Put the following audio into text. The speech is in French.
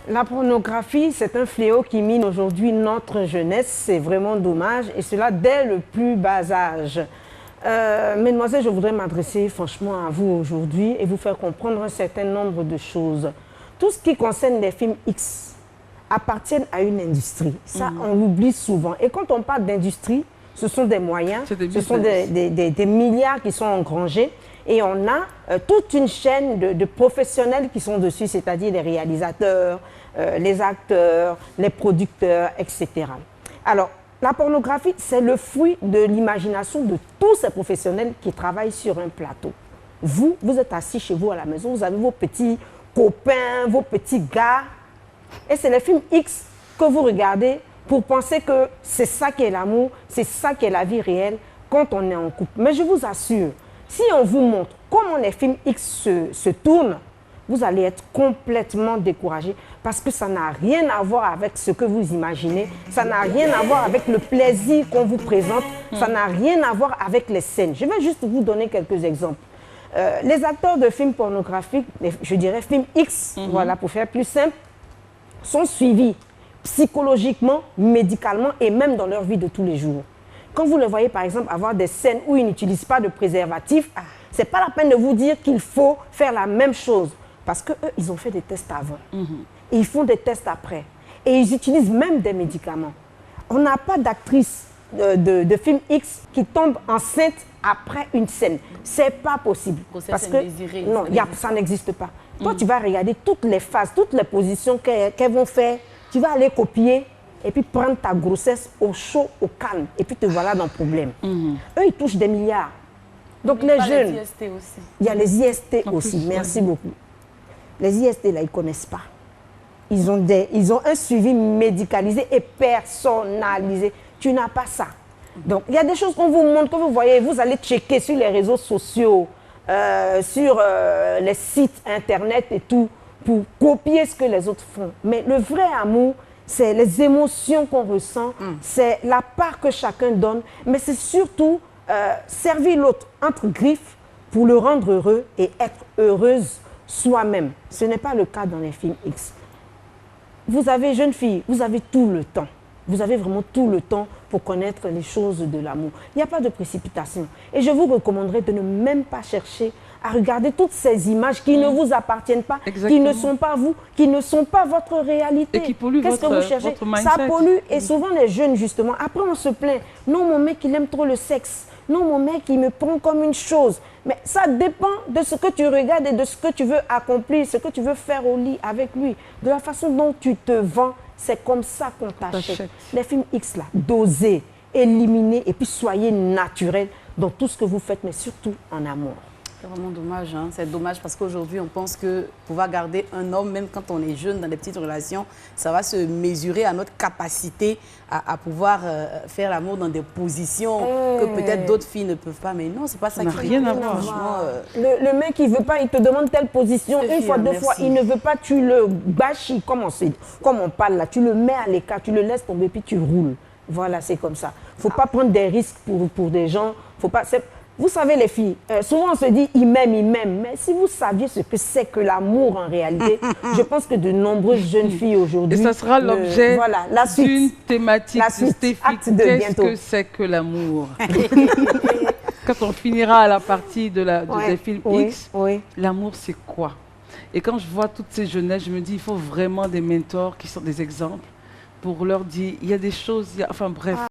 La pornographie, c'est un fléau qui mine aujourd'hui notre jeunesse. C'est vraiment dommage, et cela dès le plus bas âge. Mesdemoiselles, je voudrais m'adresser franchement à vous aujourd'hui et vous faire comprendre un certain nombre de choses. Tout ce qui concerne les films X appartiennent à une industrie. Ça, on l'oublie souvent. Et quand on parle d'industrie, ce sont des moyens, ce sont des milliards qui sont engrangés. Et on a toute une chaîne de professionnels qui sont dessus, c'est-à-dire les réalisateurs, les acteurs, les producteurs, etc. Alors, la pornographie, c'est le fruit de l'imagination de tous ces professionnels qui travaillent sur un plateau. Vous êtes assis chez vous à la maison, vous avez vos petits copains, vos petits gars, et c'est les films X que vous regardez pour penser que c'est ça qui est l'amour, c'est ça qui est la vie réelle quand on est en couple. Mais je vous assure, si on vous montre comment les films X se tournent, vous allez être complètement découragé parce que ça n'a rien à voir avec ce que vous imaginez, ça n'a rien à voir avec le plaisir qu'on vous présente, ça n'a rien à voir avec les scènes. Je vais juste vous donner quelques exemples. Les acteurs de films pornographiques, je dirais films X, voilà, pour faire plus simple, sont suivis psychologiquement, médicalement et même dans leur vie de tous les jours. Quand vous le voyez par exemple avoir des scènes où ils n'utilisent pas de préservatif, c'est pas la peine de vous dire qu'il faut faire la même chose parce qu'eux, ils ont fait des tests avant et ils font des tests après et ils utilisent même des médicaments. On n'a pas d'actrice de film X qui tombe enceinte après une scène. C'est pas possible. Parce que non, ça n'existe pas. Toi, tu vas regarder toutes les phases, toutes les positions qu'elles vont faire. Tu vas aller copier et puis prendre ta grossesse au chaud, au calme. Et puis te voilà dans le problème. Eux, ils touchent des milliards. Donc les jeunes... Les IST aussi. Il y a les IST aussi. Merci beaucoup. Les IST, là, ils ne connaissent pas. Ils ont un suivi médicalisé et personnalisé. Tu n'as pas ça. Donc, il y a des choses qu'on vous montre, que vous voyez, vous allez checker sur les réseaux sociaux, sur les sites internet et tout, pour copier ce que les autres font. Mais le vrai amour, c'est les émotions qu'on ressent, c'est la part que chacun donne, mais c'est surtout servir l'autre entre griffes pour le rendre heureux et être heureuse soi-même. Ce n'est pas le cas dans les films X. Vous avez, jeune fille, vous avez tout le temps. Vous avez vraiment tout le temps pour connaître les choses de l'amour. Il n'y a pas de précipitation. Et je vous recommanderais de ne même pas chercher à regarder toutes ces images qui ne vous appartiennent pas, qui ne sont pas vous, qui ne sont pas votre réalité. Et qui polluent Qu'est-ce que vous cherchez? Ça pollue et souvent les jeunes justement, après on se plaint, non mon mec il aime trop le sexe, non mon mec il me prend comme une chose. Mais ça dépend de ce que tu regardes et de ce que tu veux accomplir, ce que tu veux faire au lit avec lui, de la façon dont tu te vends. C'est comme ça qu'on t'achète. Les films X là, dosez, éliminez et puis soyez naturels dans tout ce que vous faites, mais surtout en amour. C'est vraiment dommage, hein? C'est dommage parce qu'aujourd'hui, on pense que pouvoir garder un homme, même quand on est jeune, dans des petites relations, ça va se mesurer à notre capacité à pouvoir faire l'amour dans des positions que peut-être d'autres filles ne peuvent pas. Mais non, c'est pas ça qui rien à voir. Le mec, il veut pas, il te demande telle position, une fois, deux fois, il ne veut pas, tu le bâchis, comme on parle là, tu le mets à l'écart, tu le laisses tomber, puis tu roules. Voilà, c'est comme ça. Faut pas prendre des risques pour des gens, faut pas... Vous savez les filles, souvent on se dit il m'aime, mais si vous saviez ce que c'est que l'amour en réalité, je pense que de nombreuses jeunes filles aujourd'hui... Et ça sera l'objet d'une thématique spécifique. Qu'est-ce que c'est que l'amour? Quand on finira à la partie des films X, l'amour c'est quoi? Et quand je vois toutes ces jeunesses, je me dis il faut vraiment des mentors qui sont des exemples pour leur dire il y a des choses, enfin bref.